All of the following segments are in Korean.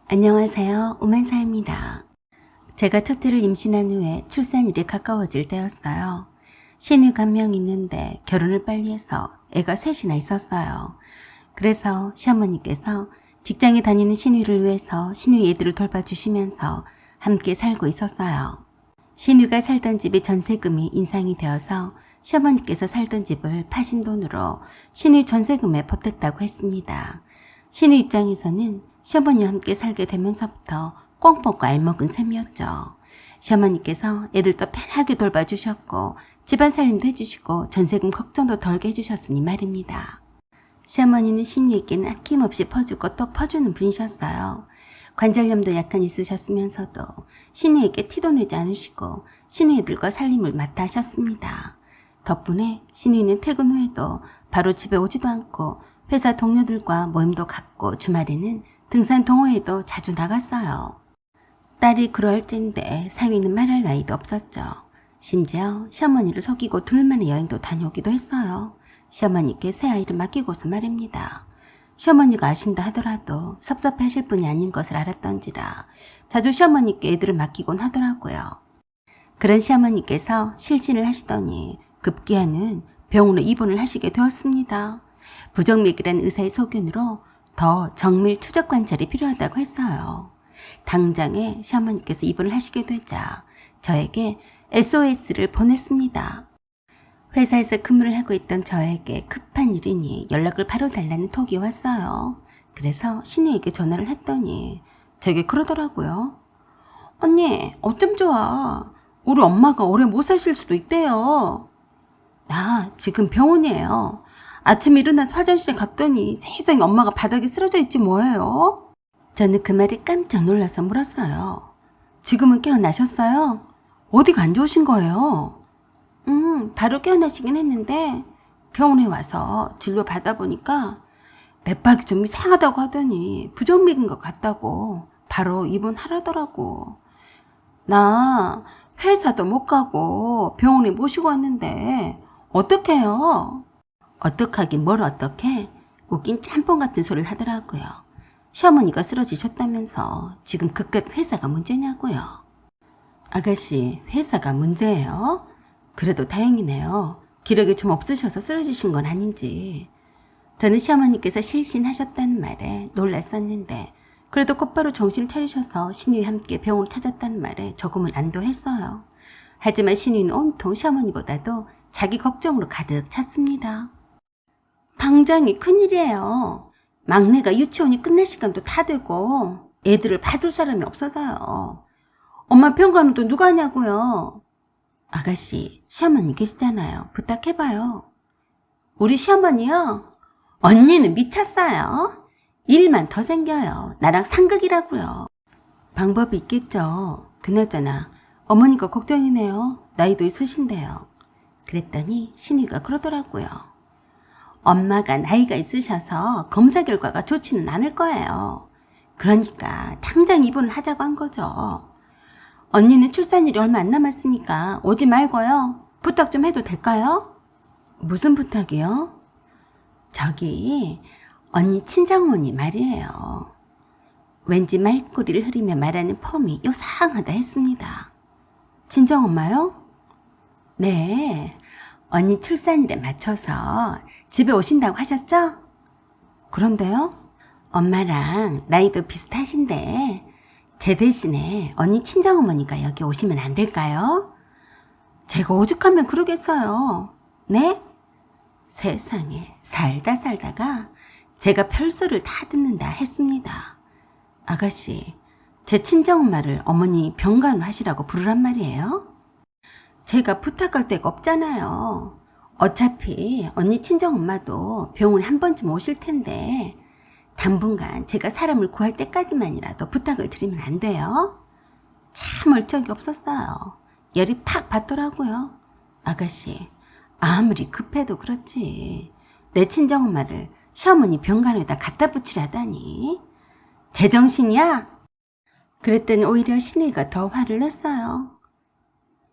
안녕하세요. 오만사입니다. 제가 첫째를 임신한 후에 출산일이 가까워질 때였어요. 신우가 한 명 있는데 결혼을 빨리 해서 애가 셋이나 있었어요. 그래서 시어머니께서 직장에 다니는 신우를 위해서 신우 애들을 돌봐주시면서 함께 살고 있었어요. 신우가 살던 집이 전세금이 인상이 되어서 시어머니께서 살던 집을 파신 돈으로 신우 전세금에 보탰다고 했습니다. 신우 입장에서는 시어머니와 함께 살게 되면서부터 꽁 먹고 알먹은 셈이었죠. 시어머니께서 애들도 편하게 돌봐주셨고 집안 살림도 해주시고 전세금 걱정도 덜게 해주셨으니 말입니다. 시어머니는 신우에게는 아낌없이 퍼주고 또 퍼주는 분이셨어요. 관절염도 약간 있으셨으면서도 신우에게 티도 내지 않으시고 신우 애들과 살림을 맡아 하셨습니다. 덕분에 신우는 퇴근 후에도 바로 집에 오지도 않고 회사 동료들과 모임도 갖고 주말에는 등산 동호회도 자주 나갔어요. 딸이 그럴진데 사위는 말할 나이도 없었죠. 심지어 시어머니를 속이고 둘만의 여행도 다녀오기도 했어요. 시어머니께 새아이를 맡기고서 말입니다. 시어머니가 아신다 하더라도 섭섭해하실 분이 아닌 것을 알았던지라 자주 시어머니께 애들을 맡기곤 하더라고요. 그런 시어머니께서 실신을 하시더니 급기야는 병원으로 입원을 하시게 되었습니다. 부정맥이란 의사의 소견으로 더 정밀 추적 관찰이 필요하다고 했어요. 당장에 시어머니께서 입원을 하시게 되자 저에게 SOS를 보냈습니다. 회사에서 근무를 하고 있던 저에게 급한 일이니 연락을 바로 달라는 톡이 왔어요. 그래서 신우에게 전화를 했더니 제게 그러더라고요. 언니, 어쩜 좋아. 우리 엄마가 오래 못 사실 수도 있대요. 나 지금 병원이에요. 아침에 일어나서 화장실에 갔더니 세상에 엄마가 바닥에 쓰러져 있지 뭐예요? 저는 그 말에 깜짝 놀라서 물었어요. 지금은 깨어나셨어요? 어디가 안 좋으신 거예요? 바로 깨어나시긴 했는데 병원에 와서 진료 받아보니까 맥박이 좀 이상하다고 하더니 부정맥인 것 같다고 바로 입원하라더라고. 나 회사도 못 가고 병원에 모시고 왔는데 어떡해요? 어떡하긴 뭘 어떡해? 웃긴 짬뽕 같은 소리를 하더라고요. 시어머니가 쓰러지셨다면서 지금 그깟 회사가 문제냐고요. 아가씨, 회사가 문제예요? 그래도 다행이네요. 기력이 좀 없으셔서 쓰러지신 건 아닌지. 저는 시어머니께서 실신하셨다는 말에 놀랐었는데 그래도 곧바로 정신을 차리셔서 신우와 함께 병원을 찾았다는 말에 조금은 안도했어요. 하지만 신우는 온통 시어머니보다도 자기 걱정으로 가득 찼습니다. 당장이 큰일이에요. 막내가 유치원이 끝날 시간도 다 되고 애들을 봐줄 사람이 없어서요. 엄마 병 가는 돈 누가 하냐고요. 아가씨, 시어머니 계시잖아요. 부탁해봐요. 우리 시어머니요? 언니는 미쳤어요. 일만 더 생겨요. 나랑 상극이라고요. 방법이 있겠죠. 그나저나 어머니가 걱정이네요. 나이도 있으신데요. 그랬더니 신우가 그러더라고요. 엄마가 나이가 있으셔서 검사 결과가 좋지는 않을 거예요. 그러니까 당장 입원을 하자고 한 거죠. 언니는 출산일이 얼마 안 남았으니까 오지 말고요. 부탁 좀 해도 될까요? 무슨 부탁이요? 저기 언니 친정어머니 말이에요. 왠지 말꼬리를 흐리며 말하는 폼이 요상하다 했습니다. 친정엄마요? 네, 언니 출산일에 맞춰서 집에 오신다고 하셨죠? 그런데요? 엄마랑 나이도 비슷하신데 제 대신에 언니 친정어머니가 여기 오시면 안 될까요? 제가 오죽하면 그러겠어요. 네? 세상에 살다 살다가 제가 별소를 다 듣는다 했습니다. 아가씨, 제 친정엄마를 어머니 병간호 하시라고 부르란 말이에요? 제가 부탁할 데가 없잖아요. 어차피 언니 친정엄마도 병원에 한 번쯤 오실 텐데 당분간 제가 사람을 구할 때까지만이라도 부탁을 드리면 안 돼요? 참 얼척이 없었어요. 열이 팍 받더라고요. 아가씨, 아무리 급해도 그렇지 내 친정엄마를 시어머니 병간호에다 갖다 붙이라다니. 제정신이야? 그랬더니 오히려 신우가 더 화를 냈어요.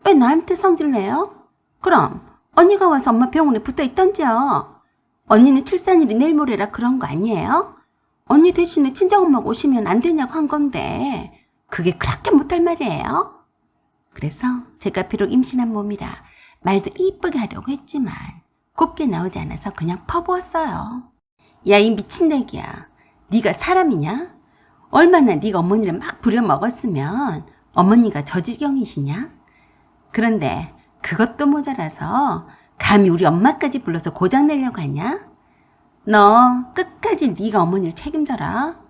왜 나한테 성질 내요? 그럼 언니가 와서 엄마 병원에 붙어 있던지요. 언니는 출산일이 내일 모레라 그런 거 아니에요? 언니 대신에 친정엄마가 오시면 안 되냐고 한 건데 그게 그렇게 못할 말이에요? 그래서 제가 비록 임신한 몸이라 말도 이쁘게 하려고 했지만 곱게 나오지 않아서 그냥 퍼부었어요. 야, 이 미친내기야. 네가 사람이냐? 얼마나 네가 어머니를 막 부려먹었으면 어머니가 저 지경이시냐? 그런데 그것도 모자라서 감히 우리 엄마까지 불러서 고장내려고 하냐? 너 끝까지 네가 어머니를 책임져라.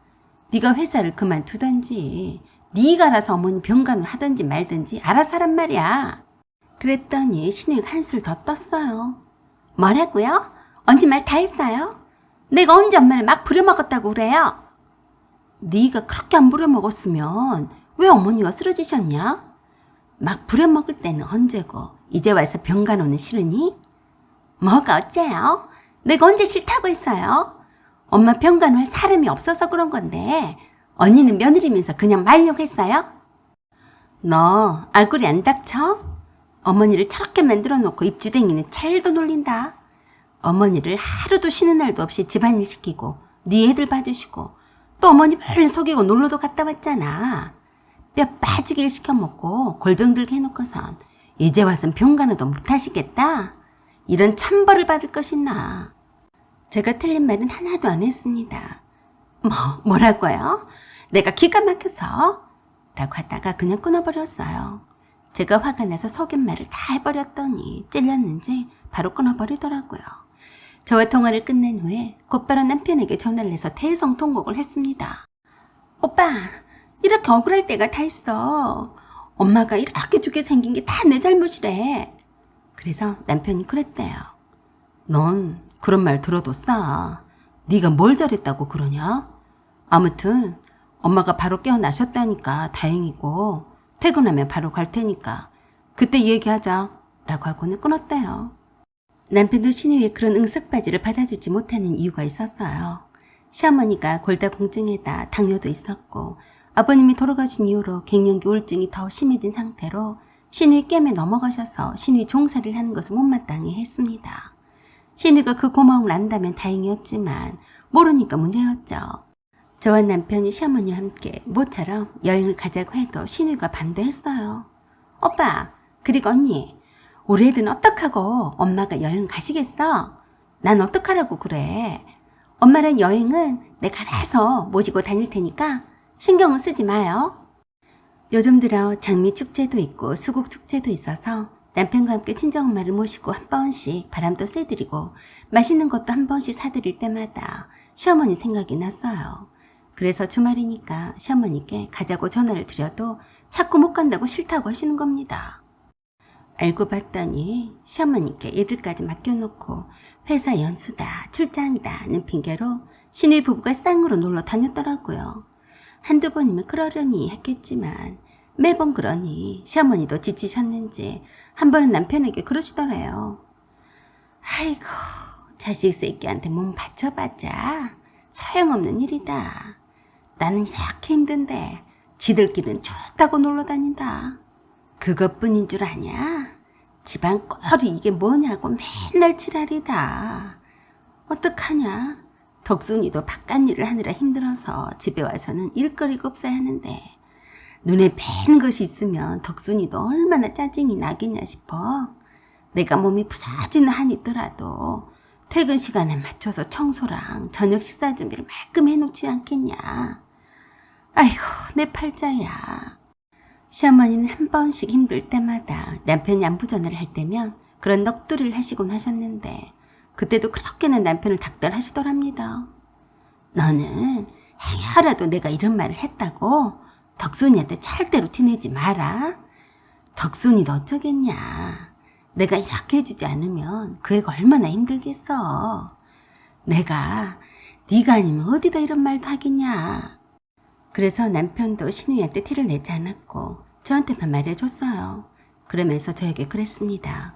네가 회사를 그만두든지 네가 알아서 어머니 병간을 하든지 말든지 알아서 하란 말이야. 그랬더니 신우이가 한술 더 떴어요. 뭐라고요? 언제 말 다 했어요? 내가 언제 엄마를 막 부려먹었다고 그래요? 네가 그렇게 안 부려먹었으면 왜 어머니가 쓰러지셨냐? 막 부려먹을 때는 언제고 이제 와서 병간호는 싫으니? 뭐가 어째요? 내가 언제 싫다고 했어요? 엄마 병간호할 사람이 없어서 그런 건데 언니는 며느리면서 그냥 말려고 했어요? 너 얼굴이 안 닥쳐? 어머니를 저렇게 만들어 놓고 입주댕이는 잘도 놀린다. 어머니를 하루도 쉬는 날도 없이 집안일 시키고 네 애들 봐주시고 또 어머니 몰래 속이고 놀러도 갔다 왔잖아. 뼈 빠지게 일 시켜먹고 골병 들게 해놓고선 이제 와선 병간호도 못하시겠다? 이런 천벌을 받을 것이나. 제가 틀린 말은 하나도 안 했습니다. 뭐라고요? 내가 기가 막혀서? 라고 하다가 그냥 끊어버렸어요. 제가 화가 나서 속인 말을 다 해버렸더니 찔렸는지 바로 끊어버리더라고요. 저와 통화를 끝낸 후에 곧바로 남편에게 전화를 해서 대성통곡을 했습니다. 오빠, 이렇게 억울할 때가 다 있어. 엄마가 이렇게 죽게 생긴 게 다 내 잘못이래. 그래서 남편이 그랬대요. 넌 그런 말 들어도 싸. 네가 뭘 잘했다고 그러냐? 아무튼 엄마가 바로 깨어나셨다니까 다행이고 퇴근하면 바로 갈 테니까 그때 얘기하자 라고 하고는 끊었대요. 남편도 신우의 그런 응석바지를 받아주지 못하는 이유가 있었어요. 시어머니가 골다공증에다 당뇨도 있었고 아버님이 돌아가신 이후로 갱년기 우울증이 더 심해진 상태로 신우의 깸에 넘어가셔서 신우의 종살이를 하는 것을 못마땅히 했습니다. 신우가 그 고마움을 안다면 다행이었지만 모르니까 문제였죠. 저와 남편이 시어머니와 함께 모처럼 여행을 가자고 해도 신우가 반대했어요. 오빠, 그리고 언니, 우리 애들은 어떡하고 엄마가 여행 가시겠어? 난 어떡하라고 그래. 엄마랑 여행은 내가 알아서 모시고 다닐 테니까 신경을 쓰지 마요. 요즘 들어 장미 축제도 있고 수국 축제도 있어서 남편과 함께 친정엄마를 모시고 한 번씩 바람도 쐬드리고 맛있는 것도 한 번씩 사드릴 때마다 시어머니 생각이 났어요. 그래서 주말이니까 시어머니께 가자고 전화를 드려도 자꾸 못 간다고 싫다고 하시는 겁니다. 알고 봤더니 시어머니께 애들까지 맡겨놓고 회사 연수다 출장이다는 핑계로 신우이 부부가 쌍으로 놀러 다녔더라고요. 한두 번이면 그러려니 했겠지만 매번 그러니 시어머니도 지치셨는지 한 번은 남편에게 그러시더래요. 아이고, 자식 새끼한테 몸 바쳐봤자 소용없는 일이다. 나는 이렇게 힘든데 지들끼리는 좋다고 놀러 다닌다. 그것뿐인 줄 아냐? 집안 꼴이 이게 뭐냐고 맨날 지랄이다. 어떡하냐? 덕순이도 바깥 일을 하느라 힘들어서 집에 와서는 일거리가 없어야 하는데 눈에 뵈는 것이 있으면 덕순이도 얼마나 짜증이 나겠냐 싶어. 내가 몸이 부서지는 한이 있더라도 퇴근 시간에 맞춰서 청소랑 저녁 식사 준비를 말끔 해놓지 않겠냐. 아이고, 내 팔자야. 시어머니는 한 번씩 힘들 때마다 남편이 안부 전화를 할 때면 그런 넋두리를 하시곤 하셨는데 그때도 그렇게는 남편을 닥달하시더랍니다. 너는 행여라도 내가 이런 말을 했다고 덕순이한테 절대로 티내지 마라. 덕순이도 어쩌겠냐. 내가 이렇게 해주지 않으면 그 애가 얼마나 힘들겠어. 내가 네가 아니면 어디다 이런 말도 하겠냐. 그래서 남편도 신우이한테 티를 내지 않았고 저한테만 말해줬어요. 그러면서 저에게 그랬습니다.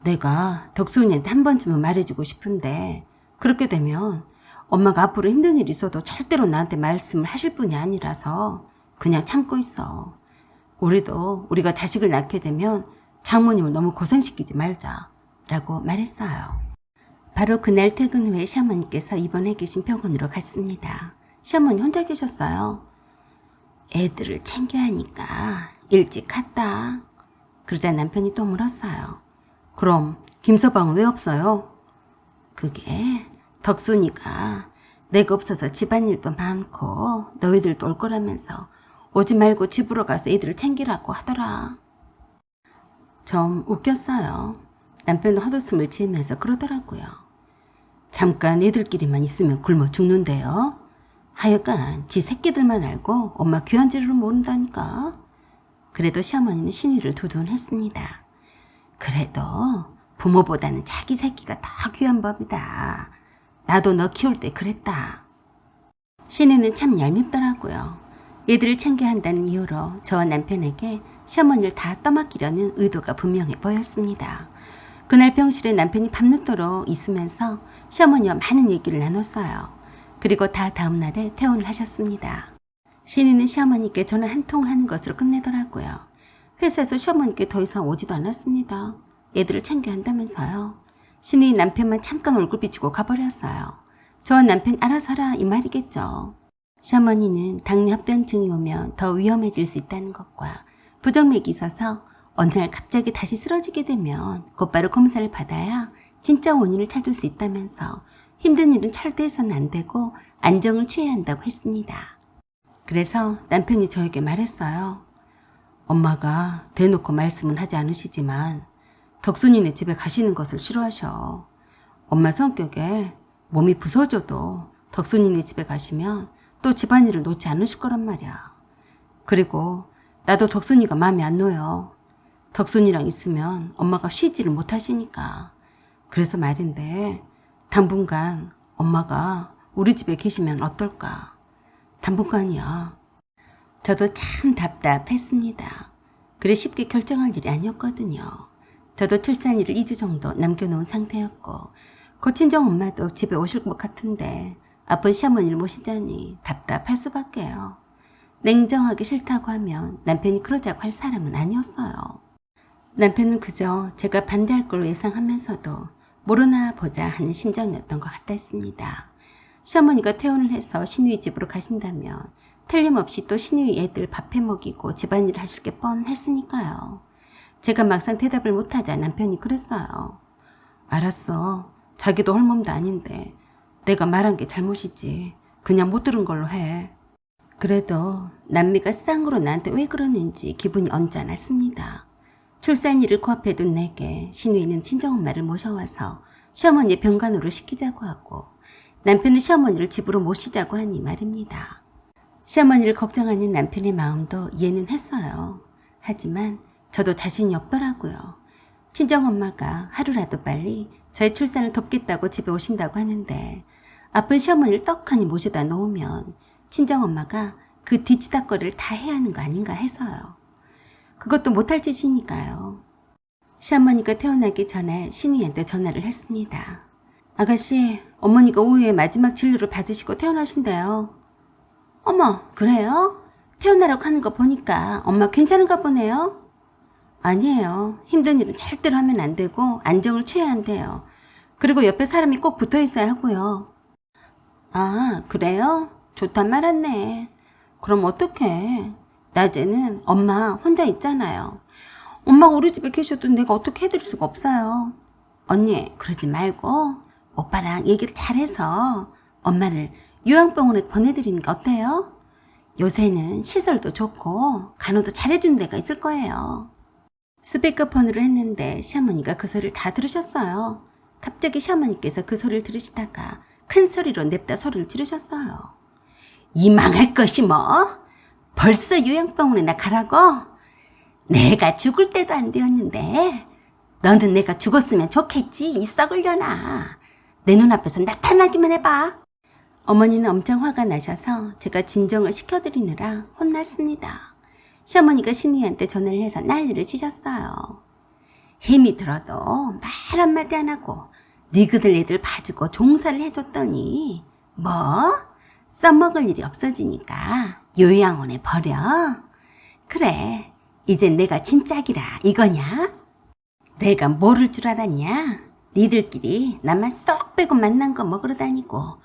내가 덕순이한테 한 번쯤은 말해주고 싶은데 그렇게 되면 엄마가 앞으로 힘든 일이 있어도 절대로 나한테 말씀을 하실 분이 아니라서 그냥 참고 있어. 우리가 자식을 낳게 되면 장모님을 너무 고생시키지 말자 라고 말했어요. 바로 그날 퇴근 후에 시어머니께서 입원해 계신 병원으로 갔습니다. 시어머니 혼자 계셨어요. 애들을 챙겨야 하니까 일찍 갔다. 그러자 남편이 또 물었어요. 그럼 김서방은 왜 없어요? 그게 덕순이가 내가 없어서 집안일도 많고 너희들도 올 거라면서 오지 말고 집으로 가서 애들을 챙기라고 하더라. 좀 웃겼어요. 남편은 헛웃음을 지으면서 그러더라고요. 잠깐 애들끼리만 있으면 굶어 죽는데요. 하여간 지 새끼들만 알고 엄마 귀한 지를 모른다니까. 그래도 시어머니는 신의를 두둔했습니다. 그래도 부모보다는 자기 새끼가 더 귀한 법이다. 나도 너 키울 때 그랬다. 신의는 참 얄밉더라고요. 애들을 챙겨야 한다는 이유로 저와 남편에게 시어머니를 다 떠맡기려는 의도가 분명해 보였습니다. 그날 병실에 남편이 밤늦도록 있으면서 시어머니와 많은 얘기를 나눴어요. 그리고 다 다음 날에 퇴원을 하셨습니다. 신이는 시어머니께 전화 한 통을 하는 것으로 끝내더라고요. 회사에서 시어머니께 더 이상 오지도 않았습니다. 애들을 챙겨야 한다면서요. 신이 남편만 잠깐 얼굴 비치고 가버렸어요. 저와 남편 알아서 하라 이 말이겠죠. 시어머니는 당뇨 합병증이 오면 더 위험해질 수 있다는 것과 부정맥이 있어서 어느 날 갑자기 다시 쓰러지게 되면 곧바로 검사를 받아야 진짜 원인을 찾을 수 있다면서 힘든 일은 절대 해서는 안 되고 안정을 취해야 한다고 했습니다. 그래서 남편이 저에게 말했어요. 엄마가 대놓고 말씀은 하지 않으시지만 덕순이네 집에 가시는 것을 싫어하셔. 엄마 성격에 몸이 부서져도 덕순이네 집에 가시면 또 집안일을 놓지 않으실 거란 말이야. 그리고 나도 덕순이가 마음에 안 놓여. 덕순이랑 있으면 엄마가 쉬지를 못하시니까. 그래서 말인데 당분간 엄마가 우리 집에 계시면 어떨까? 당분간이야. 저도 참 답답했습니다. 그리 쉽게 결정할 일이 아니었거든요. 저도 출산일을 2주 정도 남겨놓은 상태였고 고친정 엄마도 집에 오실 것 같은데 아픈 시어머니를 모시자니 답답할 수밖에요. 냉정하게 싫다고 하면 남편이 그러자고 할 사람은 아니었어요. 남편은 그저 제가 반대할 걸로 예상하면서도 모르나 보자 하는 심정이었던 것 같았습니다. 시어머니가 퇴원을 해서 신우이 집으로 가신다면 틀림없이 또 신우이 애들 밥해 먹이고 집안일을 하실 게 뻔했으니까요. 제가 막상 대답을 못하자 남편이 그랬어요. 알았어. 자기도 홀몸도 아닌데 내가 말한 게 잘못이지. 그냥 못 들은 걸로 해. 그래도 남미가 쌍으로 나한테 왜 그러는지 기분이 언짢았습니다. 출산일을 코앞에 둔 내게 신우이는 친정엄마를 모셔와서 시어머니의 병간호를 시키자고 하고 남편은 시어머니를 집으로 모시자고 하니 말입니다. 시어머니를 걱정하는 남편의 마음도 이해는 했어요. 하지만 저도 자신이 없더라고요. 친정엄마가 하루라도 빨리 저의 출산을 돕겠다고 집에 오신다고 하는데 아픈 시어머니를 떡하니 모셔다 놓으면 친정엄마가 그 뒤치다거리를 다 해야 하는 거 아닌가 해서요. 그것도 못할 짓이니까요. 시어머니가 태어나기 전에 신우이한테 전화를 했습니다. 아가씨, 어머니가 오후에 마지막 진료를 받으시고 퇴원하신대요. 어머, 그래요? 퇴원하라고 하는 거 보니까 엄마 괜찮은가 보네요? 아니에요. 힘든 일은 절대로 하면 안 되고 안정을 취해야 한대요. 그리고 옆에 사람이 꼭 붙어 있어야 하고요. 아, 그래요? 좋단 말 않네. 그럼 어떡해? 낮에는 엄마 혼자 있잖아요. 엄마가 우리 집에 계셔도 내가 어떻게 해드릴 수가 없어요. 언니, 그러지 말고 오빠랑 얘기를 잘해서 엄마를 요양병원에 보내드리는 게 어때요? 요새는 시설도 좋고 간호도 잘해주는 데가 있을 거예요. 스피커폰으로 했는데 시어머니가 그 소리를 다 들으셨어요. 갑자기 시어머니께서 그 소리를 들으시다가 큰 소리로 냅다 소리를 지르셨어요. 이 망할 것이 뭐? 벌써 요양병원에 나 가라고? 내가 죽을 때도 안 되었는데 너는 내가 죽었으면 좋겠지 이 썩으려나. 내 눈앞에서 나타나기만 해봐. 어머니는 엄청 화가 나셔서 제가 진정을 시켜드리느라 혼났습니다. 시어머니가 신우이한테 전화를 해서 난리를 치셨어요. 힘이 들어도 말 한마디 안 하고 니그들 애들 봐주고 종사를 해줬더니 뭐? 써먹을 일이 없어지니까 요양원에 버려? 그래, 이젠 내가 진짝이라 이거냐? 내가 모를 줄 알았냐? 니들끼리 나만 쏙 빼고 만난 거 먹으러 다니고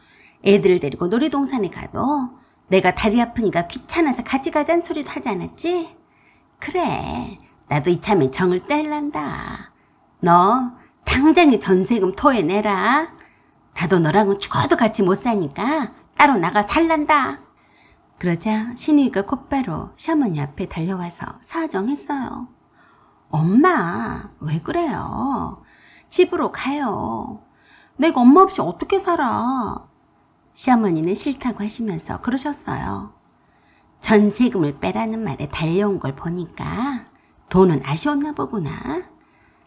애들을 데리고 놀이동산에 가도 내가 다리 아프니까 귀찮아서 같이 가자는 소리도 하지 않았지? 그래, 나도 이참에 정을 떼란다. 너 당장에 전세금 토해내라. 나도 너랑은 죽어도 같이 못 사니까 따로 나가 살란다. 그러자 신우이가 곧바로 시어머니 앞에 달려와서 사정했어요. 엄마, 왜 그래요? 집으로 가요. 내가 엄마 없이 어떻게 살아? 시어머니는 싫다고 하시면서 그러셨어요. 전세금을 빼라는 말에 달려온 걸 보니까 돈은 아쉬웠나 보구나.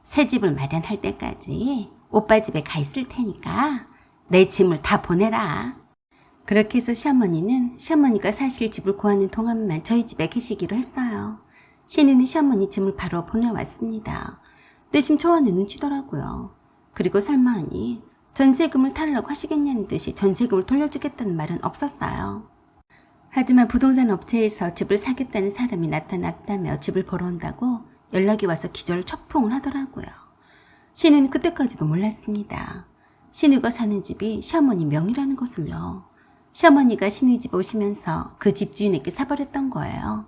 새 집을 마련할 때까지 오빠 집에 가 있을 테니까 내 짐을 다 보내라. 그렇게 해서 시어머니는 시어머니가 사실 집을 구하는 동안만 저희 집에 계시기로 했어요. 신우는 시어머니 짐을 바로 보내왔습니다. 내심 좋아하는 눈치더라고요. 그리고 설마 하니 전세금을 타려고 하시겠냐는 듯이 전세금을 돌려주겠다는 말은 없었어요. 하지만 부동산 업체에서 집을 사겠다는 사람이 나타났다며 집을 보러 온다고 연락이 와서 기절 척풍을 하더라고요. 신우는 그때까지도 몰랐습니다. 신우가 사는 집이 시어머니 명의라는 것을요. 시어머니가 신우의 집에 오시면서 그 집주인에게 사버렸던 거예요.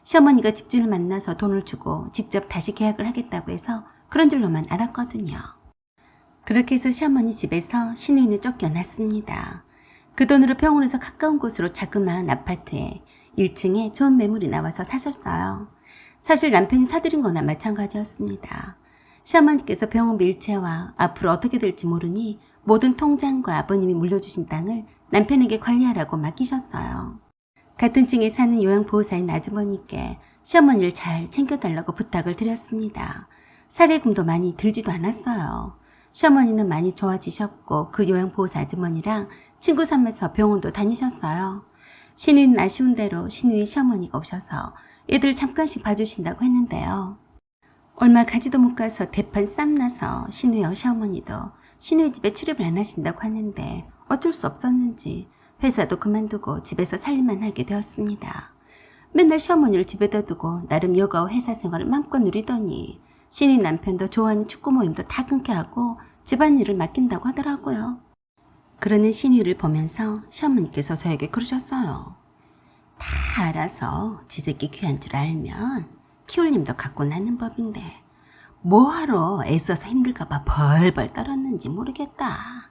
시어머니가 집주인을 만나서 돈을 주고 직접 다시 계약을 하겠다고 해서 그런 줄로만 알았거든요. 그렇게 해서 시어머니 집에서 신우이는 쫓겨났습니다. 그 돈으로 병원에서 가까운 곳으로 자그마한 아파트에 1층에 좋은 매물이 나와서 사셨어요. 사실 남편이 사들인 거나 마찬가지였습니다. 시어머니께서 병원비 일체와 앞으로 어떻게 될지 모르니 모든 통장과 아버님이 물려주신 땅을 남편에게 관리하라고 맡기셨어요. 같은 층에 사는 요양보호사인 아주머니께 시어머니를 잘 챙겨달라고 부탁을 드렸습니다. 사례금도 많이 들지도 않았어요. 시어머니는 많이 좋아지셨고 그 요양보호사 아주머니랑 친구 삼아서 병원도 다니셨어요. 신우이는 아쉬운 대로 신우이 시어머니가 오셔서 애들 잠깐씩 봐주신다고 했는데요. 얼마 가지도 못 가서 대판 쌈나서 신우이와 시어머니도 신우이 집에 출입을 안 하신다고 하는데 어쩔 수 없었는지 회사도 그만두고 집에서 살림만 하게 되었습니다. 맨날 시어머니를 집에다 두고 나름 여가와 회사 생활을 마음껏 누리더니 신우이 남편도 좋아하는 축구 모임도 다 끊게 하고 집안일을 맡긴다고 하더라고요. 그러는 신우이를 보면서 시어머니께서 저에게 그러셨어요. 다 알아서 지 새끼 귀한 줄 알면 키울 님도 갖고 나는 법인데 뭐하러 애써서 힘들까봐 벌벌 떨었는지 모르겠다.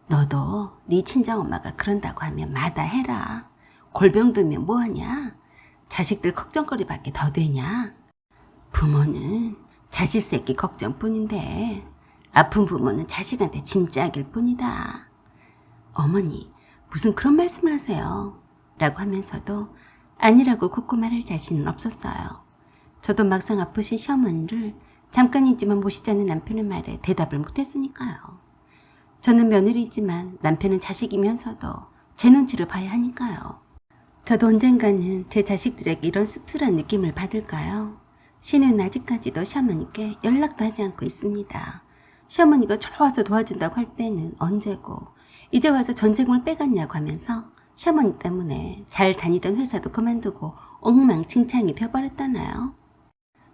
너도 네 친정엄마가 그런다고 하면 마다해라. 골병 들면 뭐하냐? 자식들 걱정거리밖에 더 되냐? 부모는 자식 새끼 걱정뿐인데 아픈 부모는 자식한테 짐짝일 뿐이다. 어머니, 무슨 그런 말씀을 하세요? 라고 하면서도 아니라고 굳고 말할 자신은 없었어요. 저도 막상 아프신 시어머니를 잠깐이지만 모시자는 남편의 말에 대답을 못했으니까요. 저는 며느리이지만 남편은 자식이면서도 제 눈치를 봐야 하니까요. 저도 언젠가는 제 자식들에게 이런 씁쓸한 느낌을 받을까요? 신우는 아직까지도 시어머니께 연락도 하지 않고 있습니다. 시어머니가 좋아서 도와준다고 할 때는 언제고 이제 와서 전세금을 빼갔냐고 하면서 시어머니 때문에 잘 다니던 회사도 그만두고 엉망진창이 되어버렸다나요?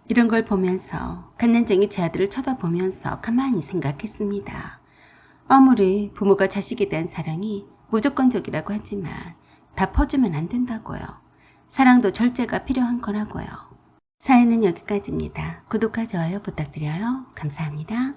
이런 걸 보면서 갓난쟁이 제 아들을 쳐다보면서 가만히 생각했습니다. 아무리 부모가 자식에 대한 사랑이 무조건적이라고 하지만 다 퍼주면 안 된다고요. 사랑도 절제가 필요한 거라고요. 사연은 여기까지입니다. 구독과 좋아요 부탁드려요. 감사합니다.